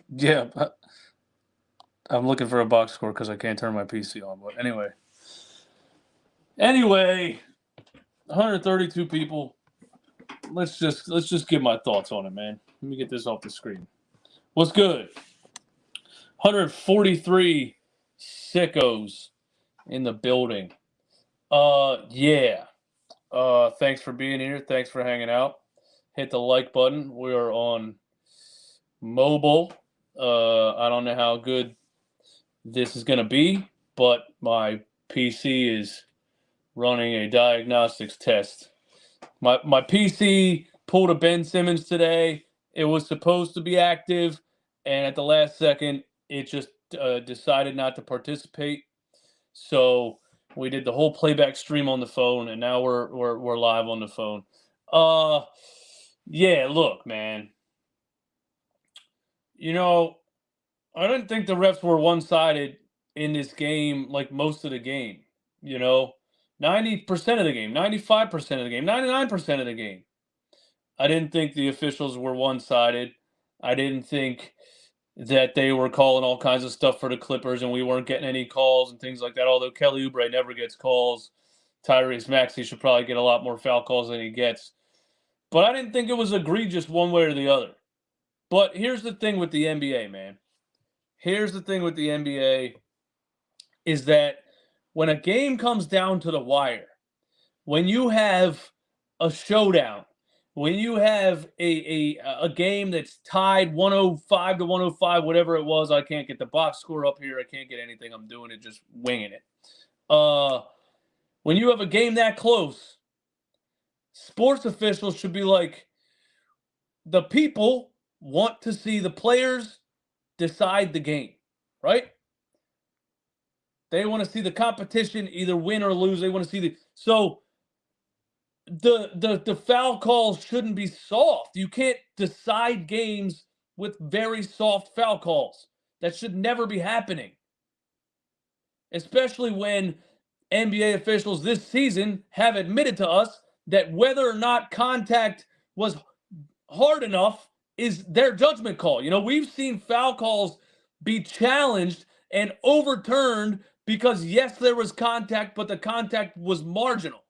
Yeah, but I'm looking for a box score because I can't turn my PC on. But anyway, 132 people. Let's just give my thoughts on it, man. Let me get this off the screen. What's good? 143 sickos in the building. Yeah. Thanks for being here. Thanks for hanging out. Hit the like button. We are on mobile. I don't know how good this is gonna be, but my PC is running a diagnostics test. My PC pulled a Ben Simmons today. It was supposed to be active, and at the last second, it just decided not to participate. So we did the whole playback stream on the phone, and now we're live on the phone. Yeah. Look, man. You know, I didn't think the refs were one-sided in this game like most of the game. You know, 90% of the game, 95% of the game, 99% of the game. I didn't think the officials were one-sided. I didn't think that they were calling all kinds of stuff for the Clippers and we weren't getting any calls and things like that. Although Kelly Oubre never gets calls. Tyrese Maxey should probably get a lot more foul calls than he gets. But I didn't think it was egregious one way or the other. But here's the thing with the NBA, man. Here's the thing with the NBA is that when a game comes down to the wire, when you have a showdown, when you have a game that's tied 105 to 105, whatever it was, I can't get the box score up here. I can't get anything. I'm doing it, just winging it. When you have a game that close, sports officials should be like, the people want to see the players decide the game, right? They want to see the competition either win or lose. They want to see the foul calls shouldn't be soft. You can't decide games with very soft foul calls. That should never be happening. Especially when NBA officials this season have admitted to us that whether or not contact was hard enough is their judgment call. You know, we've seen foul calls be challenged and overturned because, yes, there was contact, but the contact was marginal.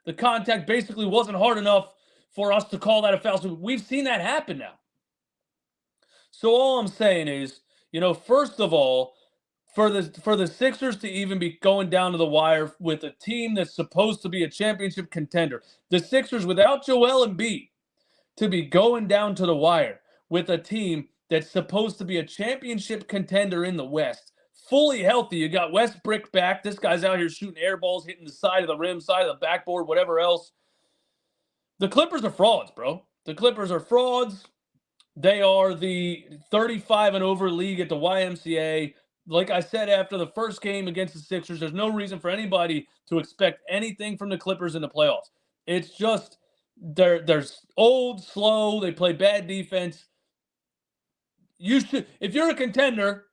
The contact basically wasn't hard enough for us to call that a foul. So we've seen that happen now. So all I'm saying is, you know, first of all, for the Sixers to even be going down to the wire with a team that's supposed to be a championship contender, the Sixers without Joel Embiid to be going down to the wire with a team that's supposed to be a championship contender in the West, fully healthy. You got Westbrook back. This guy's out here shooting air balls, hitting the side of the rim, side of the backboard, whatever else. The Clippers are frauds, bro. The Clippers are frauds. They are the 35 and over league at the YMCA. Like I said, after the first game against the Sixers, there's no reason for anybody to expect anything from the Clippers in the playoffs. It's just they're old, slow. They play bad defense. You should, if you're a contender,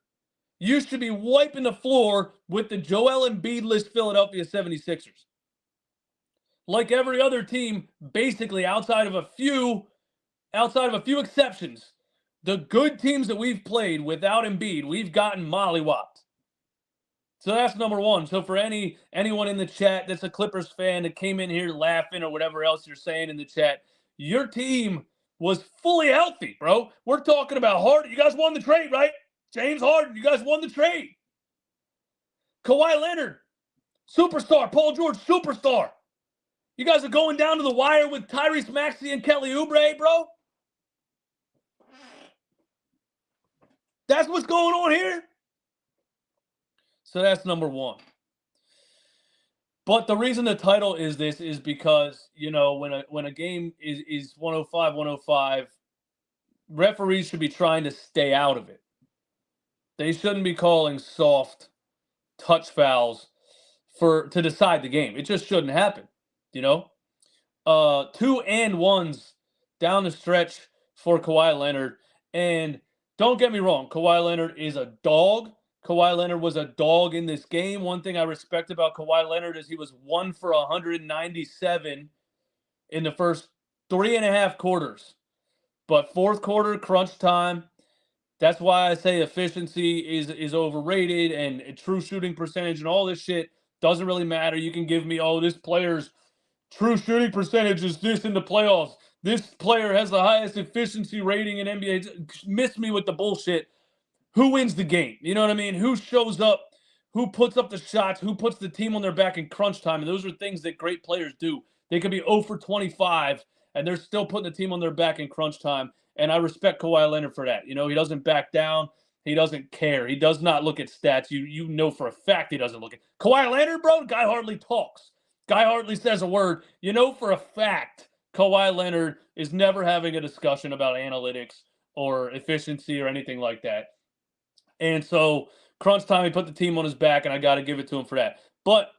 you should be wiping the floor with the Joel Embiid-less Philadelphia 76ers. Like every other team, basically outside of a few exceptions, the good teams that we've played without Embiid, we've gotten mollywopped. So that's number one. So for anyone in the chat that's a Clippers fan that came in here laughing or whatever else you're saying in the chat, your team was fully healthy, bro. We're talking about Harden. You guys won the trade, right? James Harden, you guys won the trade. Kawhi Leonard, superstar. Paul George, superstar. You guys are going down to the wire with Tyrese Maxey and Kelly Oubre, bro? That's what's going on here? So that's number one. But the reason the title is this is because, you know, when a game is 105, 105, referees should be trying to stay out of it. They shouldn't be calling soft touch fouls to decide the game. It just shouldn't happen, you know? 2 and 1s down the stretch for Kawhi Leonard. And don't get me wrong, Kawhi Leonard is a dog. Kawhi Leonard was a dog in this game. One thing I respect about Kawhi Leonard is he was 1 for 197 in the first 3.5 quarters. But fourth quarter, crunch time, That's why I say efficiency is overrated, and true shooting percentage and all this shit doesn't really matter. You can give me, oh, this player's true shooting percentage is this in the playoffs. This player has the highest efficiency rating in NBA. Miss me with the bullshit. Who wins the game? You know what I mean? Who shows up? Who puts up the shots? Who puts the team on their back in crunch time? And those are things that great players do. They could be 0 for 25, and they're still putting the team on their back in crunch time. And I respect Kawhi Leonard for that. You know, he doesn't back down. He doesn't care. He does not look at stats. You know for a fact he doesn't look at Kawhi Leonard, bro. Guy hardly talks. Guy hardly says a word. You know for a fact Kawhi Leonard is never having a discussion about analytics or efficiency or anything like that. And so crunch time, he put the team on his back, and I got to give it to him for that. But,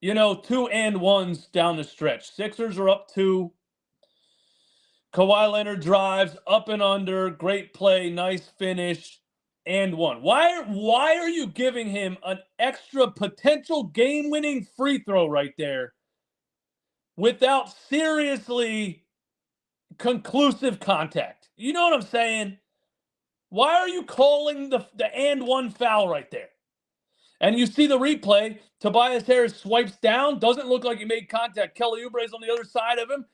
you know, 2 and 1s down the stretch. Sixers are up 2. Kawhi Leonard drives up and under. Great play, nice finish, and 1. Why are you giving him an extra potential game-winning free throw right there without seriously conclusive contact? You know what I'm saying? Why are you calling the and 1 foul right there? And you see the replay. Tobias Harris swipes down. Doesn't look like he made contact. Kelly Oubre's on the other side of him.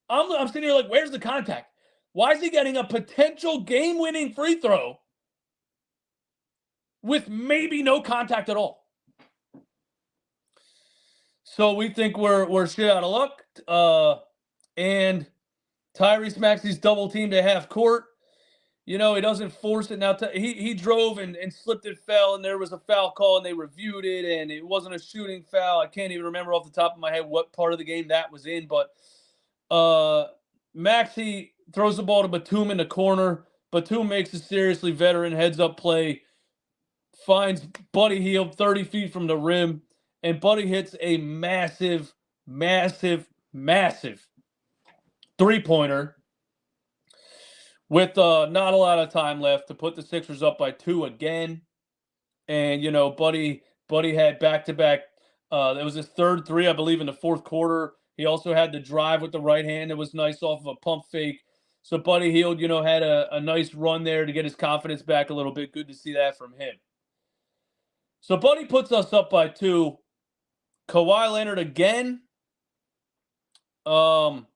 I'm sitting here like, where's the contact? Why is he getting a potential game-winning free throw with maybe no contact at all? So we think we're shit out of luck. And Tyrese Maxey's double teamed at half court. You know, he doesn't force it. Now, he drove and slipped and fell, and there was a foul call, and they reviewed it, and it wasn't a shooting foul. I can't even remember off the top of my head what part of the game that was in, but Maxey throws the ball to Batum in the corner. Batum makes a seriously veteran heads-up play, finds Buddy Hield 30 feet from the rim, and Buddy hits a massive, massive, massive three-pointer with not a lot of time left to put the Sixers up by 2 again. And, you know, Buddy had back-to-back. That was his third 3, I believe, in the fourth quarter. He also had the drive with the right hand. It was nice off of a pump fake. So Buddy Hield, you know, had a nice run there to get his confidence back a little bit. Good to see that from him. So Buddy puts us up by 2. Kawhi Leonard again. Pump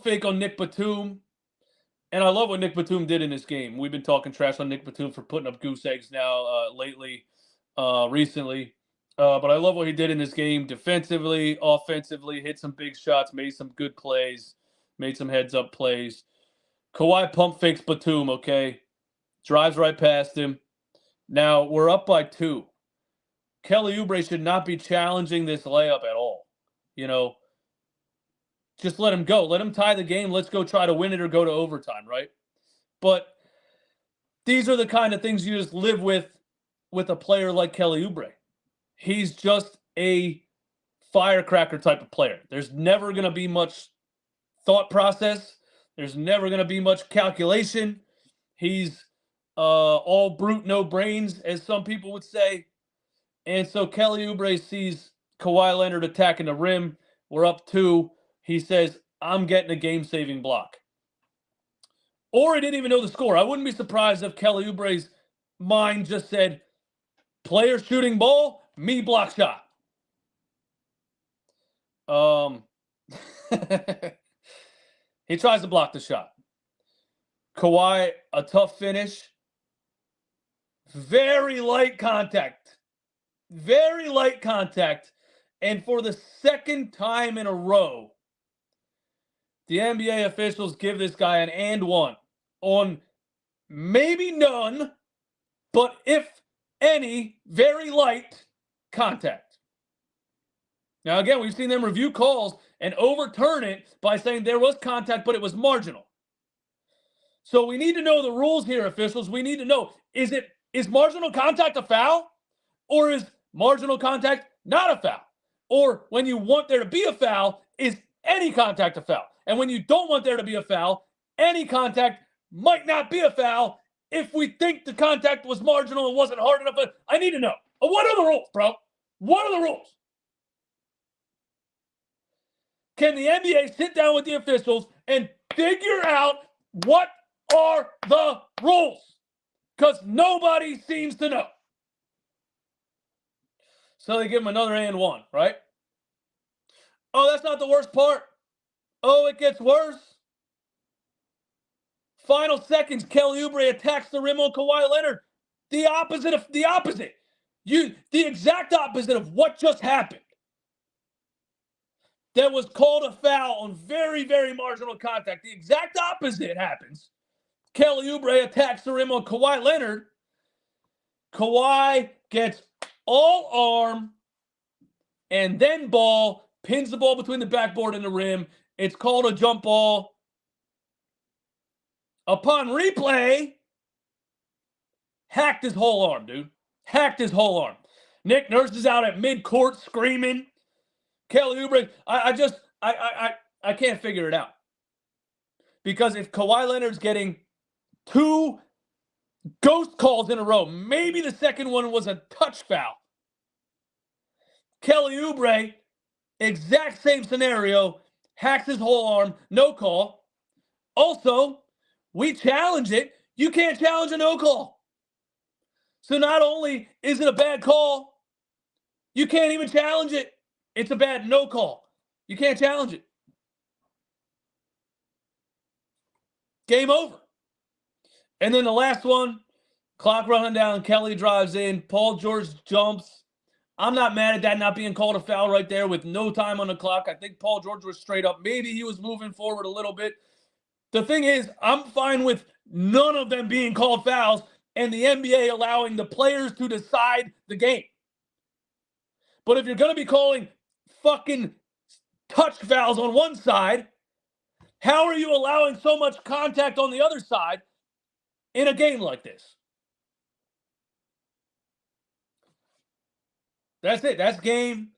fake on Nick Batum. And I love what Nick Batum did in this game. We've been talking trash on Nick Batum for putting up goose eggs now recently. But I love what he did in this game defensively, offensively, hit some big shots, made some good plays, made some heads-up plays. Kawhi pump fakes Batum, okay? Drives right past him. Now, we're up by 2. Kelly Oubre should not be challenging this layup at all. You know, just let him go. Let him tie the game. Let's go try to win it or go to overtime, right? But these are the kind of things you just live with a player like Kelly Oubre. He's just a firecracker type of player. There's never going to be much thought process. There's never going to be much calculation. He's all brute, no brains, as some people would say. And so Kelly Oubre sees Kawhi Leonard attacking the rim. We're up 2. He says, I'm getting a game-saving block. Or he didn't even know the score. I wouldn't be surprised if Kelly Oubre's mind just said, player shooting ball, me block shot. He tries to block the shot. Kawhi, a tough finish. Very light contact. Very light contact. And for the second time in a row, the NBA officials give this guy an and 1 on maybe none, but if any, very light contact. Now, again, we've seen them review calls and overturn it by saying there was contact, but it was marginal. So we need to know the rules here, officials. We need to know, is marginal contact a foul? Or is marginal contact not a foul? Or when you want there to be a foul, is any contact a foul? And when you don't want there to be a foul, any contact might not be a foul if we think the contact was marginal and wasn't hard enough. I need to know. What are the rules, bro? What are the rules? Can the NBA sit down with the officials and figure out what are the rules? Because nobody seems to know. So they give him another and one, right? Oh, that's not the worst part. Oh, it gets worse. Final seconds, Kelly Oubre attacks the rim on Kawhi Leonard. The opposite of the opposite. The exact opposite of what just happened. That was called a foul on very, very marginal contact. The exact opposite happens. Kelly Oubre attacks the rim on Kawhi Leonard. Kawhi gets all arm and then ball, pins the ball between the backboard and the rim. It's called a jump ball. Upon replay, hacked his whole arm, dude. Hacked his whole arm. Nick Nurse is out at midcourt screaming. Kelly Oubre, I can't figure it out. Because if Kawhi Leonard's getting 2 ghost calls in a row, maybe the second one was a touch foul. Kelly Oubre, exact same scenario, hacks his whole arm, no call. Also, we challenge it. You can't challenge a no call. So not only is it a bad call, you can't even challenge it. It's a bad no call. You can't challenge it. Game over. And then the last one, clock running down, Kelly drives in, Paul George jumps. I'm not mad at that not being called a foul right there with no time on the clock. I think Paul George was straight up. Maybe he was moving forward a little bit. The thing is, I'm fine with none of them being called fouls and the NBA allowing the players to decide the game. But if you're going to be calling fucking touch fouls on one side, how are you allowing so much contact on the other side in a game like this? That's it. That's game.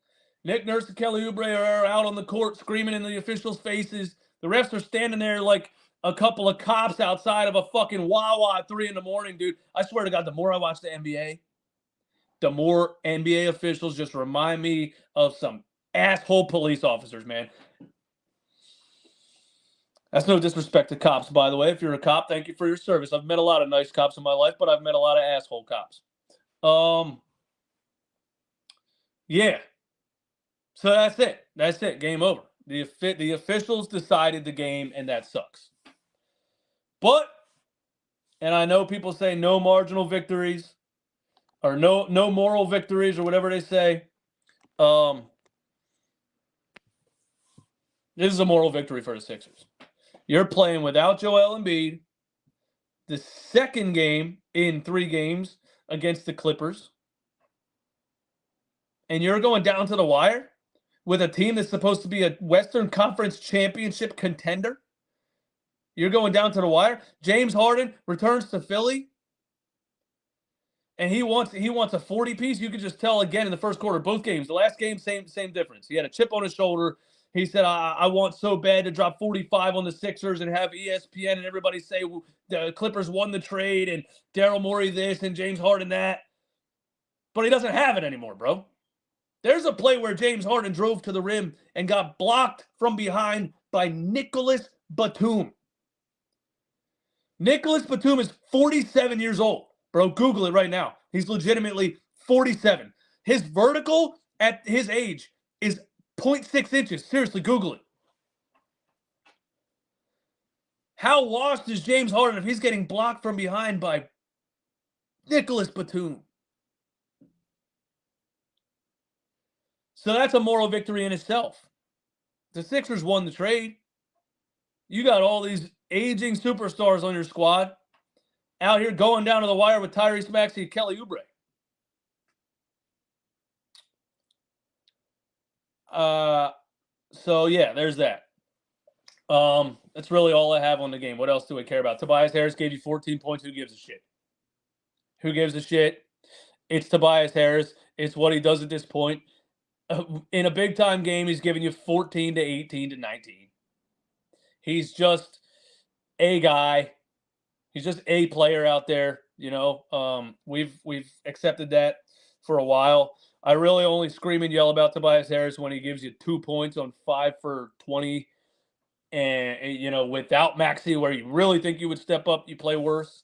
Nick Nurse and Kelly Oubre are out on the court screaming in the officials' faces. The refs are standing there like a couple of cops outside of a fucking Wawa at 3 a.m, dude. I swear to God, the more I watch the NBA, the more NBA officials just remind me of some asshole police officers, man. That's no disrespect to cops, by the way. If you're a cop, thank you for your service. I've met a lot of nice cops in my life, but I've met a lot of asshole cops. Yeah. So that's it. That's it. Game over. The officials decided the game, and that sucks. But, and I know people say no marginal victories, or no moral victories, or whatever they say. This is a moral victory for the Sixers. You're playing without Joel Embiid, the second game in 3 games against the Clippers, and you're going down to the wire with a team that's supposed to be a Western Conference championship contender. You're going down to the wire. James Harden returns to Philly, and he wants a 40-piece. You could just tell again in the first quarter, both games. The last game, same difference. He had a chip on his shoulder. He said, I want so bad to drop 45 on the Sixers and have ESPN and everybody say the Clippers won the trade and Daryl Morey this and James Harden that. But he doesn't have it anymore, bro. There's a play where James Harden drove to the rim and got blocked from behind by Nicholas Batum. Nicholas Batum is 47 years old. Bro, Google it right now. He's legitimately 47. His vertical at his age is 0.6 inches. Seriously, Google it. How lost is James Harden if he's getting blocked from behind by Nicholas Batum? So that's a moral victory in itself. The Sixers won the trade. You got all these aging superstars on your squad out here going down to the wire with Tyrese Maxey and Kelly Oubre. So yeah, there's that. That's really all I have on the game. What else do I care about? Tobias Harris gave you 14 points. Who gives a shit? Who gives a shit? It's Tobias Harris. It's what he does at this point. In a big-time game, he's giving you 14 to 18 to 19. He's just a guy. He's just a player out there, you know. We've accepted that for a while. I really only scream and yell about Tobias Harris when he gives you 2 points on 5 for 20 And without Maxey, where you really think you would step up, you play worse.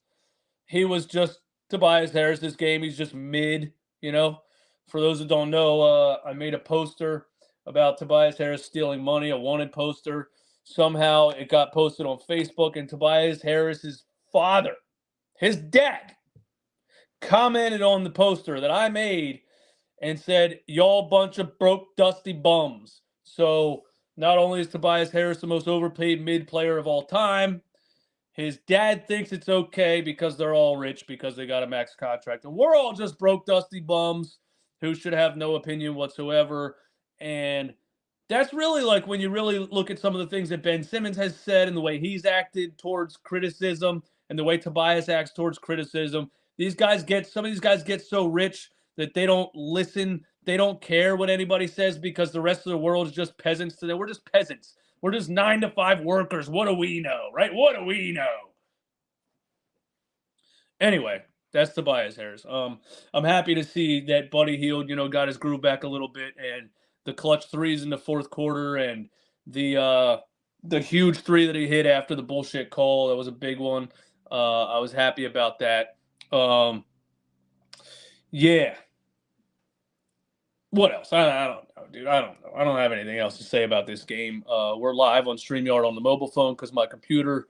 He was just Tobias Harris this game. He's just mid, you know. For those who don't know, I made a poster about Tobias Harris stealing money, a wanted poster. Somehow it got posted on Facebook, and Tobias Harris's father, his dad, commented on the poster that I made and said, "Y'all bunch of broke, dusty bums." So not only is Tobias Harris the most overpaid mid player of all time, his dad thinks it's okay because they're all rich because they got a max contract. And we're all just broke, dusty bums who should have no opinion whatsoever. And that's really like when you really look at some of the things that Ben Simmons has said and the way he's acted towards criticism and the way Tobias acts towards criticism. Some of these guys get so rich that they don't listen. They don't care what anybody says because the rest of the world is just peasants today. We're just peasants. We're just 9-to-5 workers. What do we know, right? What do we know? Anyway, that's Tobias Harris. I'm happy to see that Buddy Hield, got his groove back a little bit, and the clutch threes in the fourth quarter, and the huge three that he hit after the bullshit call. That was a big one. I was happy about that. Yeah. What else? I don't know, dude. I don't know. I don't have anything else to say about this game. We're live on StreamYard on the mobile phone because my computer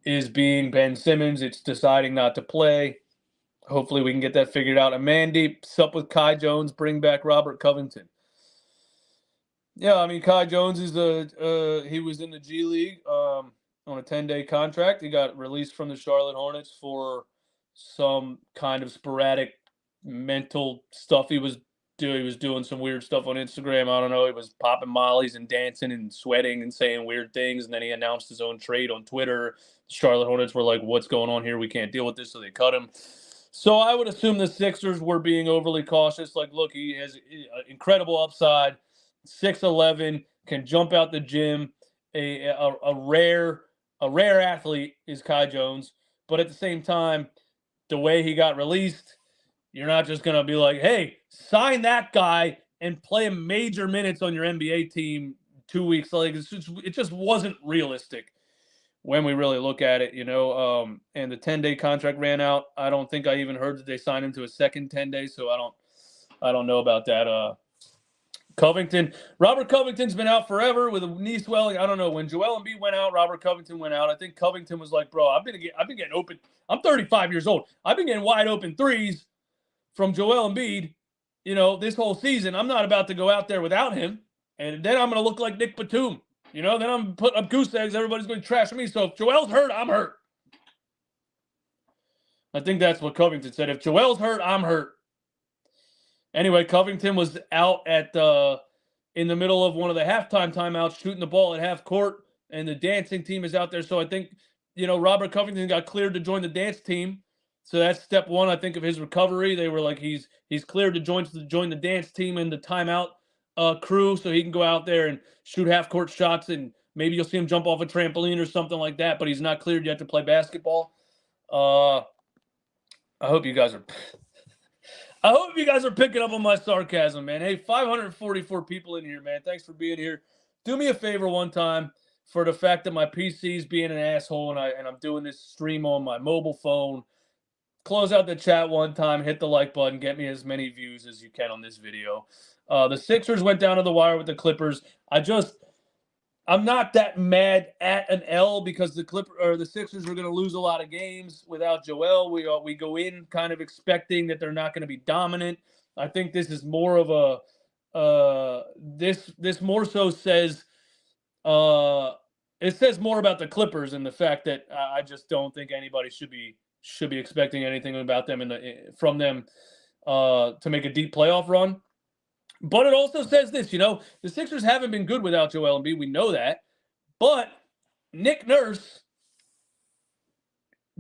is being Ben Simmons. It's deciding not to play. Hopefully we can get that figured out. And Mandy, sup with Kai Jones, bring back Robert Covington. Yeah, I mean, Kai Jones is he was in the G League on a 10-day contract. He got released from the Charlotte Hornets for some kind of sporadic mental stuff he was doing. He was doing some weird stuff on Instagram. I don't know. He was popping mollies and dancing and sweating and saying weird things. And then he announced his own trade on Twitter. The Charlotte Hornets were like, "What's going on here? We can't deal with this." So they cut him. So I would assume the Sixers were being overly cautious. Like, look, he has incredible upside. 6'11", can jump out the gym. A rare athlete is Kai Jones. But at the same time, the way he got released, you're not just going to be like, hey, sign that guy and play major minutes on your NBA team 2 weeks. Like, it just wasn't realistic when we really look at it, and the 10-day contract ran out. I don't think I even heard that they signed him to a second 10-day, so I don't know about that. Robert Covington's been out forever with a knee swelling. I don't know. When Joel Embiid went out, Robert Covington went out. I think Covington was like, bro, I've been getting open. I'm 35 years old. I've been getting wide open threes from Joel Embiid, this whole season. I'm not about to go out there without him. And then I'm going to look like Nick Batum. Then I'm putting up goose eggs. Everybody's going to trash me. So if Joel's hurt, I'm hurt. I think that's what Covington said. If Joel's hurt, I'm hurt. Anyway, Covington was out in the middle of one of the halftime timeouts shooting the ball at half court, and the dancing team is out there. So I think, Robert Covington got cleared to join the dance team. So that's step one, I think, of his recovery. They were like, he's cleared to join the dance team and the timeout crew, so he can go out there and shoot half-court shots, and maybe you'll see him jump off a trampoline or something like that, but he's not cleared yet to play basketball. I hope you guys are picking up on my sarcasm, man. Hey, 544 people in here, man. Thanks for being here. Do me a favor one time for the fact that my PC's being an asshole and I'm doing this stream on my mobile phone. Close out the chat one time, hit the like button, get me as many views as you can on this video. The Sixers went down to the wire with the Clippers. I'm not that mad at an L because the Sixers are going to lose a lot of games without Joel. We go in kind of expecting that they're not going to be dominant. I think this is more of this more so says it says more about the Clippers and the fact that I just don't think anybody should be expecting anything about them from them to make a deep playoff run. But it also says this, the Sixers haven't been good without Joel Embiid. We know that. But Nick Nurse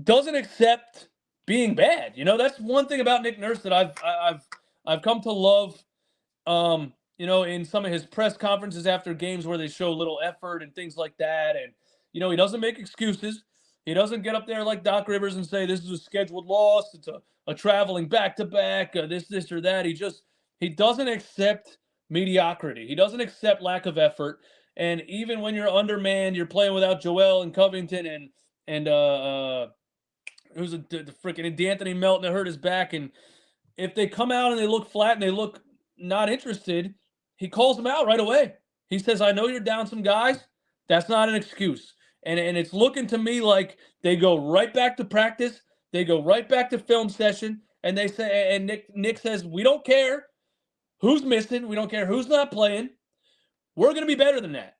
doesn't accept being bad. That's one thing about Nick Nurse that I've come to love. In some of his press conferences after games where they show little effort and things like that. And, he doesn't make excuses. He doesn't get up there like Doc Rivers and say, this is a scheduled loss. It's a traveling back-to-back, this or that. He doesn't accept mediocrity. He doesn't accept lack of effort. And even when you're undermanned, you're playing without Joel and Covington and who's the freaking D'Anthony Melton that hurt his back. And if they come out and they look flat and they look not interested, he calls them out right away. He says, I know you're down some guys. That's not an excuse. And it's looking to me like they go right back to practice. They go right back to film session. And they say, and Nick says, we don't care who's missing. We don't care who's not playing. We're going to be better than that.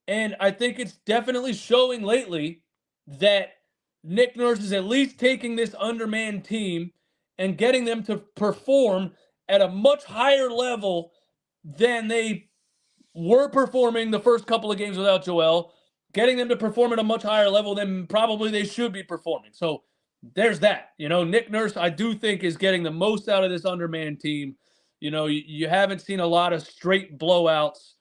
And I think it's definitely showing lately that Nick Nurse is at least taking this undermanned team and getting them to perform at a much higher level than they were performing the first couple of games without Joel, getting them to perform at a much higher level than probably they should be performing. So there's that. Nick Nurse, I do think, is getting the most out of this undermanned team. You haven't seen a lot of straight blowouts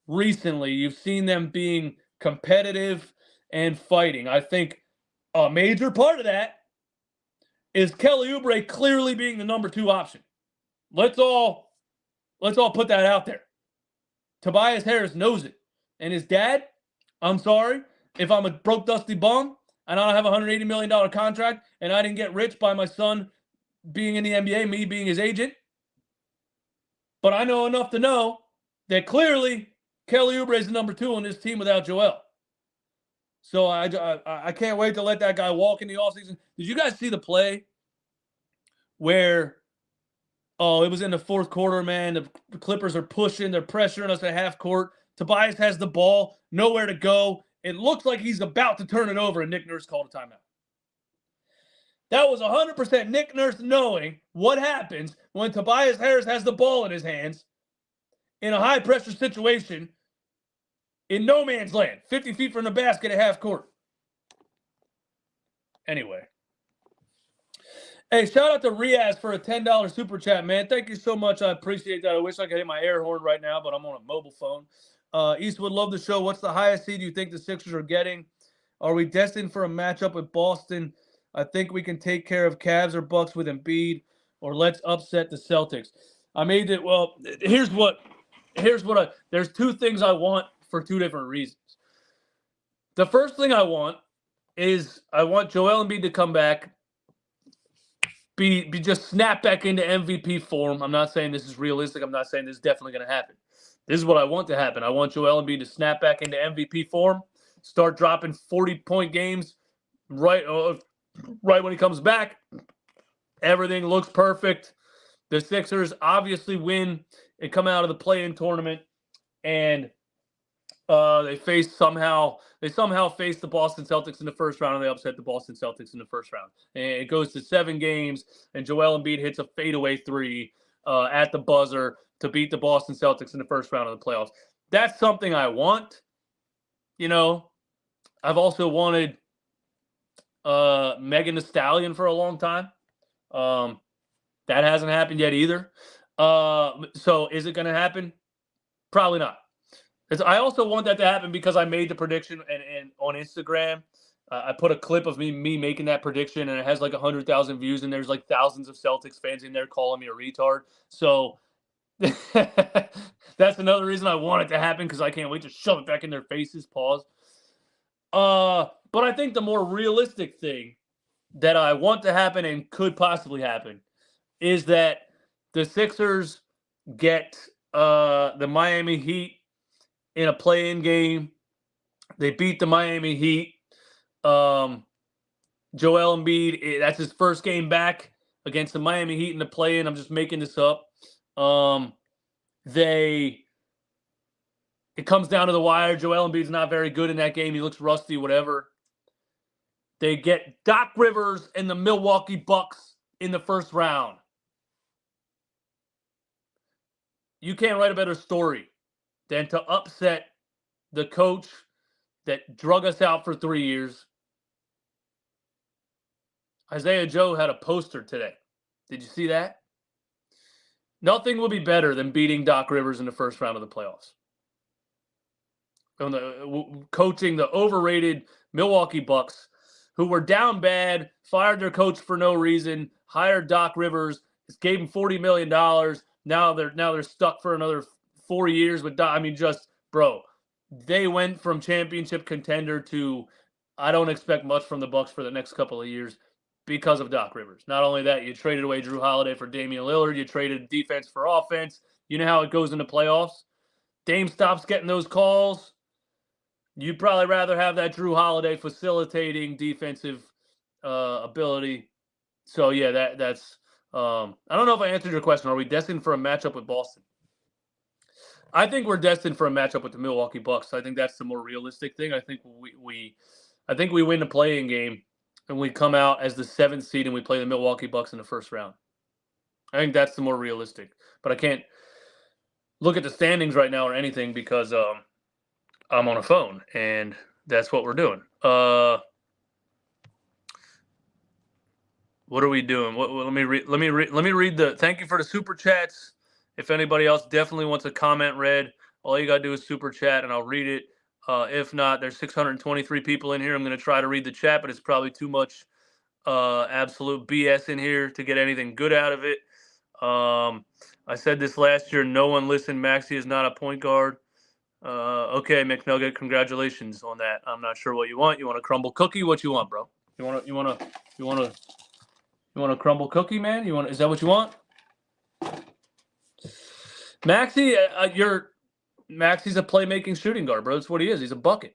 recently. You've seen them being competitive and fighting. I think a major part of that is Kelly Oubre clearly being the number 2 option. Let's all put that out there. Tobias Harris knows it. And his dad, I'm sorry, if I'm a broke, dusty bum and I don't have a $180 million contract and I didn't get rich by my son being in the NBA, me being his agent, but I know enough to know that clearly Kelly Oubre is the number 2 on this team without Joel. So I can't wait to let that guy walk in the offseason. Did you guys see the play where, it was in the fourth quarter, man. The Clippers are pushing. They're pressuring us at half court. Tobias has the ball, nowhere to go. It looks like he's about to turn it over, and Nick Nurse called a timeout. That was 100% Nick Nurse knowing what happens when Tobias Harris has the ball in his hands in a high-pressure situation in no man's land, 50 feet from the basket at half court. Anyway. Hey, shout out to Riaz for a $10 super chat, man. Thank you so much. I appreciate that. I wish I could hit my air horn right now, but I'm on a mobile phone. Eastwood, love the show. What's the highest seed you think the Sixers are getting? Are we destined for a matchup with Boston? I think we can take care of Cavs or Bucks with Embiid, or let's upset the Celtics. I made it. Well, here's what there's 2 things I want for 2 different reasons. The first thing I want is I want Joel Embiid to come back, be just snap back into MVP form. I'm not saying this is realistic. I'm not saying this is definitely going to happen. This is what I want to happen. I want Joel Embiid to snap back into MVP form, start dropping 40-point games right when he comes back. Everything looks perfect. The Sixers obviously win and come out of the play-in tournament, and they somehow face the Boston Celtics in the first round, and they upset the Boston Celtics in the first round. And it goes to 7 games, and Joel Embiid hits a fadeaway 3 at the buzzer to beat the Boston Celtics in the first round of the playoffs. That's something I want. I've also wanted Megan Thee Stallion for a long time. That hasn't happened yet either. So is it going to happen? Probably not. I also want that to happen because I made the prediction and on Instagram. I put a clip of me making that prediction, and it has like 100,000 views, and there's like thousands of Celtics fans in there calling me a retard. So that's another reason I want it to happen, because I can't wait to shove it back in their faces. Pause. But I think the more realistic thing that I want to happen and could possibly happen is that the Sixers get the Miami Heat in a play-in game. They beat the Miami Heat. Joel Embiid, that's his first game back against the Miami Heat in the play-in. I'm just making this up. It comes down to the wire. Joel Embiid's not very good in that game. He looks rusty, whatever. They get Doc Rivers and the Milwaukee Bucks in the first round. You can't write a better story than to upset the coach that drug us out for 3 years. Isaiah Joe had a poster today. Did you see that? Nothing will be better than beating Doc Rivers in the first round of the playoffs. Coaching the overrated Milwaukee Bucks, who were down bad, fired their coach for no reason, hired Doc Rivers, gave him $40 million. Now they're stuck for another 4 years with Doc. I mean, just bro, they went from championship contender to I don't expect much from the Bucks for the next couple of years because of Doc Rivers. Not only that, you traded away Drew Holiday for Damian Lillard. You traded defense for offense. You know how it goes into playoffs. Dame stops getting those calls. You'd probably rather have that Drew Holiday facilitating defensive ability. So yeah, that's. I don't know if I answered your question. Are we destined for a matchup with Boston? I think we're destined for a matchup with the Milwaukee Bucks. I think that's the more realistic thing. I think we win the play-in game and we come out as the 7th seed and we play the Milwaukee Bucks in the first round. I think that's the more realistic. But I can't look at the standings right now or anything because I'm on a phone and that's what we're doing. What are we doing? Let me read the. Thank you for the super chats. If anybody else definitely wants a comment read, all you gotta do is super chat and I'll read it. If not, there's 623 people in here. I'm gonna try to read the chat, but it's probably too much absolute BS in here to get anything good out of it. I said this last year. No one listened. Maxey is not a point guard. Okay, McNugget, congratulations on that. I'm not sure what you want. You want a crumble cookie? What you want, bro? You want a crumble cookie, man? Is that what you want? Maxey's a playmaking shooting guard, bro. That's what he is. He's a bucket.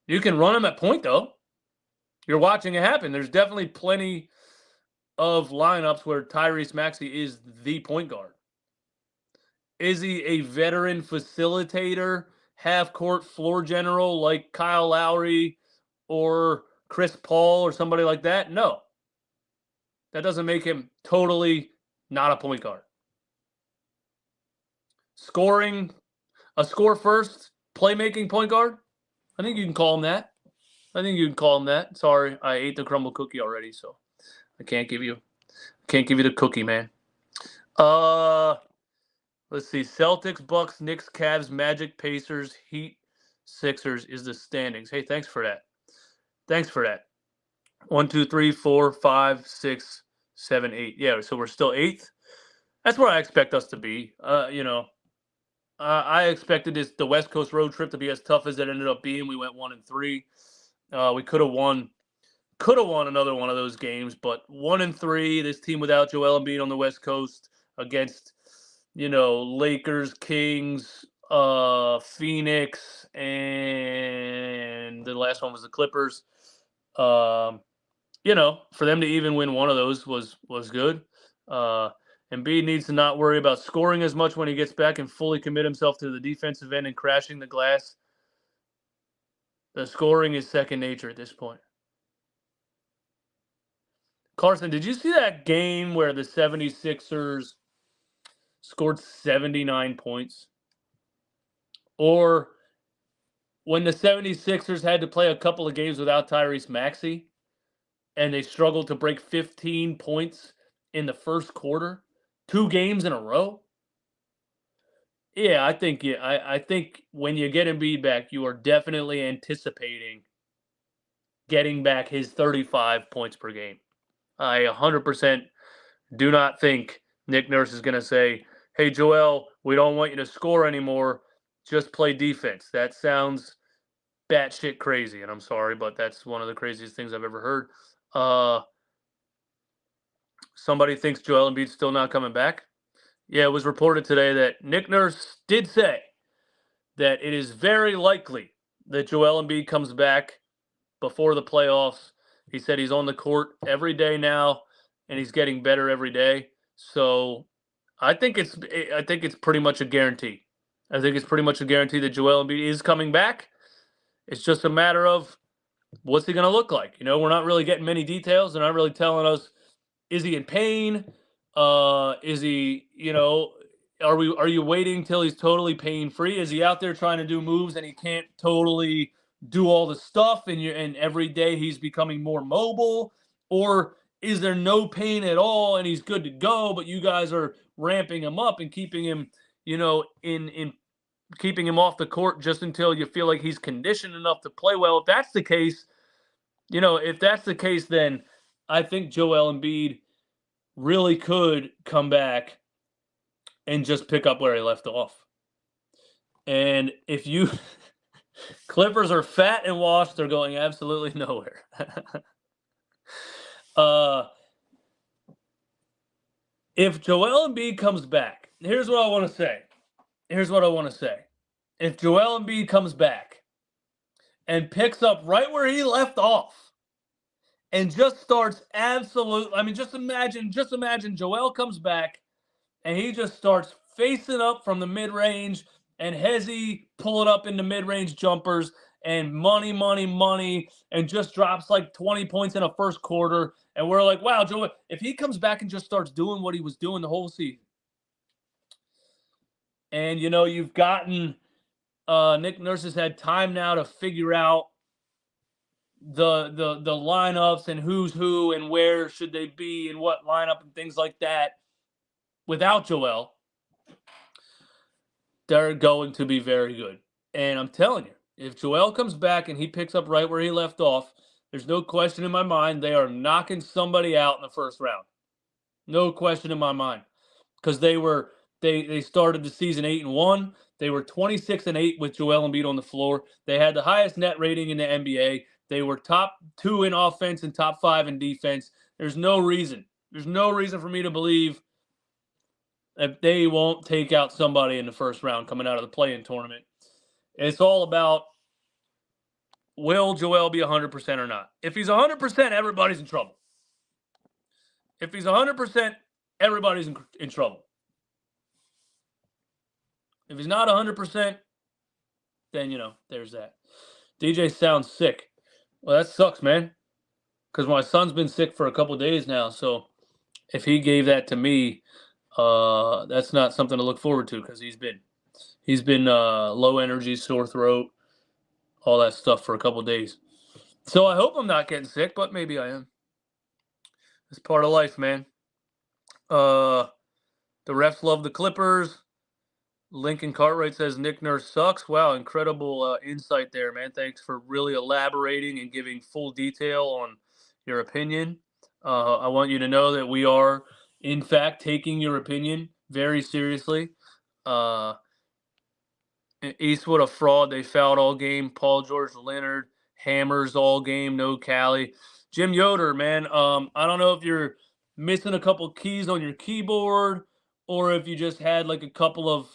You can run him at point, though. You're watching it happen. There's definitely plenty of lineups where Tyrese Maxey is the point guard. Is he a veteran facilitator, half-court floor general like Kyle Lowry or Chris Paul or somebody like that? No. That doesn't make him totally not a point guard. Scoring, a score-first, playmaking point guard? I think you can call him that. Sorry, I ate the crumble cookie already, so I can't give you the cookie, man. Let's see. Celtics, Bucks, Knicks, Cavs, Magic, Pacers, Heat, Sixers is the standings. Hey, thanks for that. 1, 2, 3, 4, 5, 6, 7, 8. Yeah, so we're still 8th. That's where I expect us to be. I expected the West Coast road trip to be as tough as it ended up being. We went 1-3. We could have won another one of those games, but 1-3. This team without Joel Embiid on the West Coast against Lakers, Kings, Phoenix, and the last one was the Clippers. For them to even win one of those was good. Embiid needs to not worry about scoring as much when he gets back and fully commit himself to the defensive end and crashing the glass. The scoring is second nature at this point. Carson, did you see that game where the 76ers scored 79 points? Or when the 76ers had to play a couple of games without Tyrese Maxey and they struggled to break 15 points in the first quarter, 2 games in a row? Yeah, I think when you get Embiid back, you are definitely anticipating getting back his 35 points per game. I 100% do not think Nick Nurse is going to say, hey, Joel, we don't want you to score anymore. Just play defense. That sounds batshit crazy, and I'm sorry, but that's one of the craziest things I've ever heard. Somebody thinks Joel Embiid's still not coming back. Yeah, it was reported today that Nick Nurse did say that it is very likely that Joel Embiid comes back before the playoffs. He said he's on the court every day now, and he's getting better every day. So I think it's pretty much a guarantee. I think it's pretty much a guarantee that Joel Embiid is coming back. It's just a matter of what's he going to look like. We're not really getting many details. They're not really telling us, is he in pain? Is he, are you waiting till he's totally pain-free? Is he out there trying to do moves and he can't totally do all the stuff and every day he's becoming more mobile? Or is there no pain at all and he's good to go, but you guys are ramping him up and keeping him, in keeping him off the court just until you feel like he's conditioned enough to play well? If that's the case, then I think Joel Embiid really could come back and just pick up where he left off. And if you Clippers are fat and washed, they're going absolutely nowhere. If Joel Embiid comes back, here's what I want to say. If Joel Embiid comes back and picks up right where he left off and just starts just imagine Joel comes back and he just starts facing up from the mid-range and Hezzy pulling up into mid-range jumpers and money, and just drops like 20 points in a first quarter. And we're like, wow, Joel, if he comes back and just starts doing what he was doing the whole season. And, you've gotten Nick Nurse has had time now to figure out the lineups and who's who and where should they be and what lineup and things like that. Without Joel, they're going to be very good. And I'm telling you, if Joel comes back and he picks up right where he left off, there's no question in my mind they are knocking somebody out in the first round. No question in my mind. Because they started the season 8-1. They were 26-8 with Joel Embiid on the floor. They had the highest net rating in the NBA. They were top 2 in offense and top 5 in defense. There's no reason for me to believe that they won't take out somebody in the first round coming out of the play-in tournament. It's all about, will Joel be 100% or not? If he's 100%, everybody's in trouble. If he's 100%, everybody's in trouble. If he's not 100%, then, there's that. DJ sounds sick. Well, that sucks, man. Because my son's been sick for a couple days now. So if he gave that to me, that's not something to look forward to because he's been low energy, sore throat, all that stuff for a couple days. So I hope I'm not getting sick, but maybe I am. It's part of life, man. The refs love the Clippers. Lincoln Cartwright says Nick Nurse sucks. Wow, incredible insight there, man. Thanks for really elaborating and giving full detail on your opinion. I want you to know that we are, in fact, taking your opinion very seriously. Eastwood a fraud. They fouled all game. Paul George Leonard hammers all game. No Cali. Jim Yoder, man. I don't know if you're missing a couple keys on your keyboard or if you just had like a couple of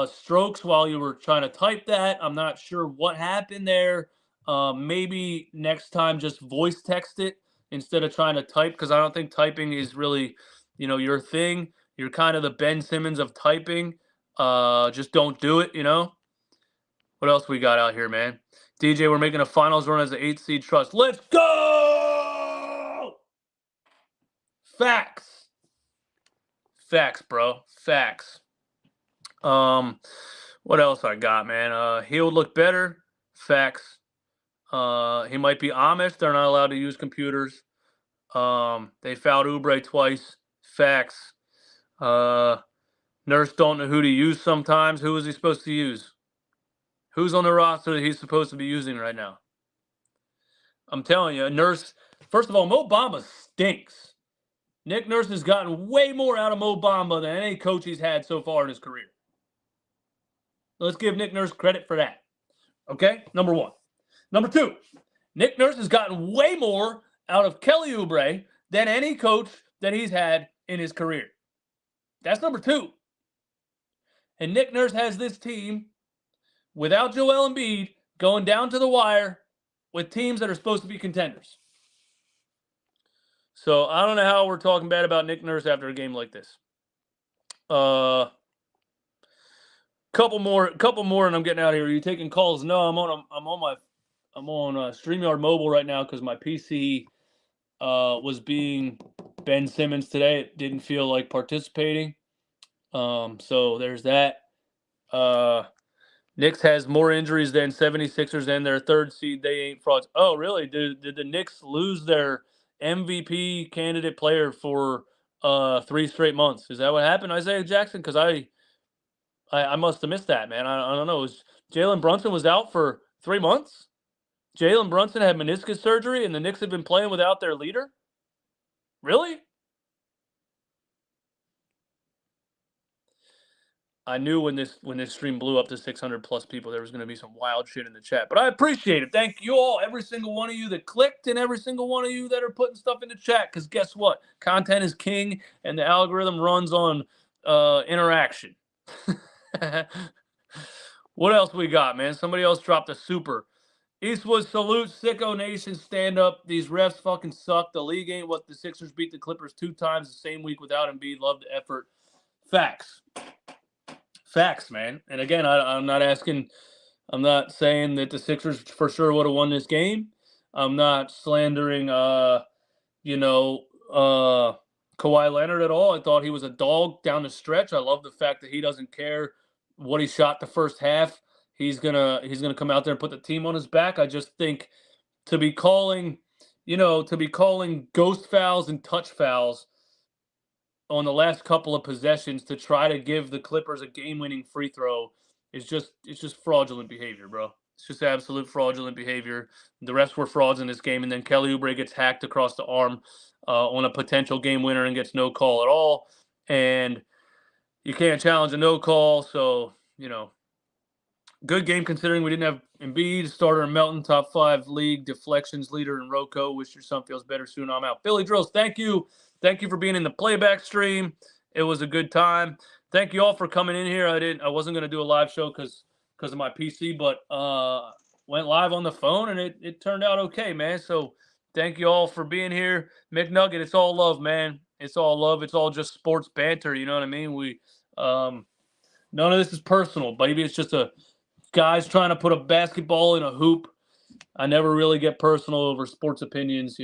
strokes while you were trying to type that. I'm not sure what happened there. Maybe next time just voice text it instead of trying to type, because I don't think typing is really, your thing. You're kind of the Ben Simmons of typing. Just don't do it, What else we got out here, man? DJ, we're making a finals run as an 8 seed trust. Let's go! Facts. Facts, bro. Facts. What else I got, man? He would look better. Facts. He might be Amish. They're not allowed to use computers. They fouled Oubre twice. Facts. Nurse don't know who to use sometimes. Who is he supposed to use? Who's on the roster that he's supposed to be using right now? I'm telling you, Nurse, first of all, Mo Bamba stinks. Nick Nurse has gotten way more out of Mo Bamba than any coach he's had so far in his career. Let's give Nick Nurse credit for that. Okay? Number one. Number two, Nick Nurse has gotten way more out of Kelly Oubre than any coach that he's had in his career. That's number two. And Nick Nurse has this team without Joel Embiid going down to the wire with teams that are supposed to be contenders. So I don't know how we're talking bad about Nick Nurse after a game like this. Couple more, and I'm getting out of here. Are you taking calls? No, I'm on StreamYard Mobile right now because my PC was being Ben Simmons today. It didn't feel like participating. So there's that. Knicks has more injuries than 76ers and their third seed. They ain't frauds. Oh, really? Did the Knicks lose their MVP candidate player for 3 straight months? Is that what happened, Isaiah Jackson? Because I must have missed that, man. I don't know. Jalen Brunson was out for 3 months? Jalen Brunson had meniscus surgery and the Knicks have been playing without their leader? Really? I knew when this stream blew up to 600 plus people, there was going to be some wild shit in the chat. But I appreciate it. Thank you all, every single one of you that clicked, and every single one of you that are putting stuff in the chat. Because guess what? Content is king, and the algorithm runs on interaction. What else we got, man? Somebody else dropped a super. Eastwood salute, Sicko Nation, stand up. These refs fucking suck. The league ain't what the Sixers beat the Clippers 2 times the same week without Embiid. Love the effort. Facts. Facts, man. And again, I'm not saying that the Sixers for sure would have won this game. I'm not slandering, Kawhi Leonard at all. I thought he was a dog down the stretch. I love the fact that he doesn't care what he shot the first half. He's gonna come out there and put the team on his back. I just think to be calling ghost fouls and touch fouls on the last couple of possessions to try to give the Clippers a game-winning free throw it's just fraudulent behavior, bro. It's just absolute fraudulent behavior. The refs were frauds in this game, and then Kelly Oubre gets hacked across the arm on a potential game winner and gets no call at all. And you can't challenge a no call, so, good game considering we didn't have Embiid, starter in Melton, top 5 league, deflections leader in Rocco. Wish your son feels better soon. I'm out. Billy Drills, thank you. Thank you for being in the playback stream. It was a good time. Thank you all for coming in here. I wasn't going to do a live show because of my PC, but went live on the phone, and it turned out okay, man. So thank you all for being here. McNugget, it's all love, man. It's all love. It's all just sports banter, you know what I mean? We none of this is personal. Maybe it's just a guys trying to put a basketball in a hoop. I never really get personal over sports opinions,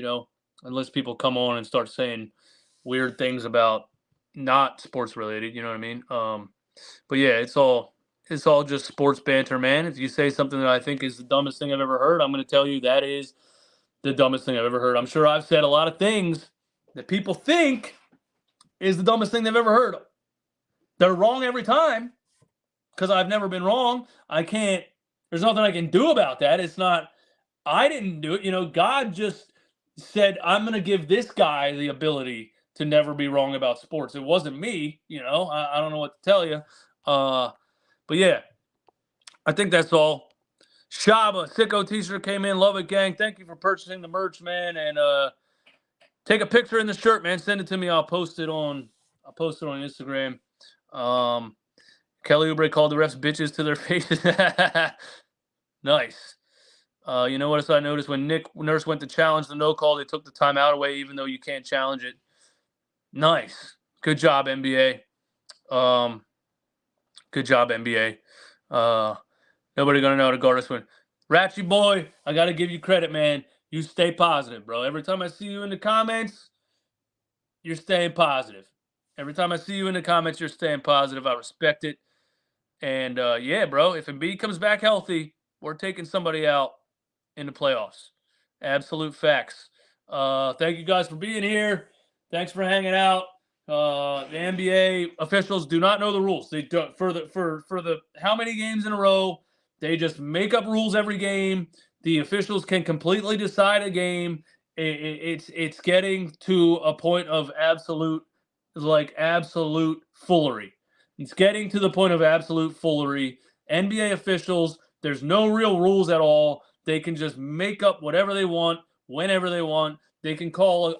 unless people come on and start saying weird things about not sports related, you know what I mean? But yeah, it's all just sports banter, man. If you say something that I think is the dumbest thing I've ever heard, I'm going to tell you that is the dumbest thing I've ever heard. I'm sure I've said a lot of things that people think is the dumbest thing they've ever heard. They're wrong every time because I've never been wrong. There's nothing I can do about that. It's not, I didn't do it. God just said, I'm going to give this guy the ability to never be wrong about sports. It wasn't me, I don't know what to tell you. But yeah, I think that's all. Shaba, Sicko t-shirt came in. Love it, gang. Thank you for purchasing the merch, man. And take a picture in the shirt, man. Send it to me. I'll post it on Instagram. Kelly Oubre called the refs bitches to their faces. Nice. You know what else I noticed? When Nick Nurse went to challenge the no call, they took the timeout away, even though you can't challenge it. Nice. Good job, NBA. Good job, NBA. Nobody going to know how to guard us when. Ratchy boy, I got to give you credit, man. You stay positive, bro. Every time I see you in the comments, you're staying positive. Every time I see you in the comments, you're staying positive. I respect it. And, yeah, bro, if Embiid comes back healthy, we're taking somebody out in the playoffs. Absolute facts. Thank you guys for being here. Thanks for hanging out. The NBA officials do not know the rules. They don't for the how many games in a row. They just make up rules every game. The officials can completely decide a game. It's getting to a point of absolute foolery. It's getting to the point of absolute foolery. NBA officials, there's no real rules at all. They can just make up whatever they want, whenever they want. They can call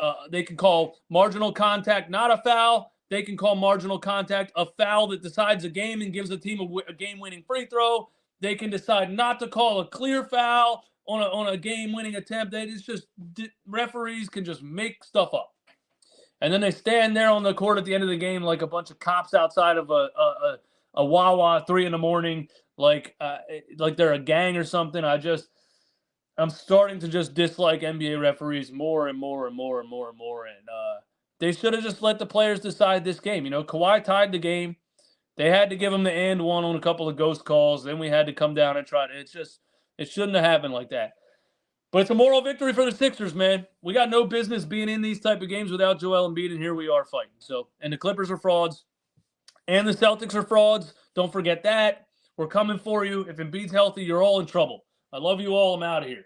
marginal contact not a foul. They can call marginal contact a foul that decides a game and gives the team a game-winning free throw. They can decide not to call a clear foul on a game-winning attempt. Referees can just make stuff up. And then they stand there on the court at the end of the game like a bunch of cops outside of a Wawa 3 a.m, like they're a gang or something. I'm starting to just dislike NBA referees more and more and more and more and more. And they should have just let the players decide this game. Kawhi tied the game. They had to give him the and one on a couple of ghost calls. Then we had to come down and try to. It shouldn't have happened like that. But it's a moral victory for the Sixers, man. We got no business being in these type of games without Joel Embiid, and here we are fighting. So, and the Clippers are frauds, and the Celtics are frauds. Don't forget that. We're coming for you. If Embiid's healthy, you're all in trouble. I love you all. I'm out of here.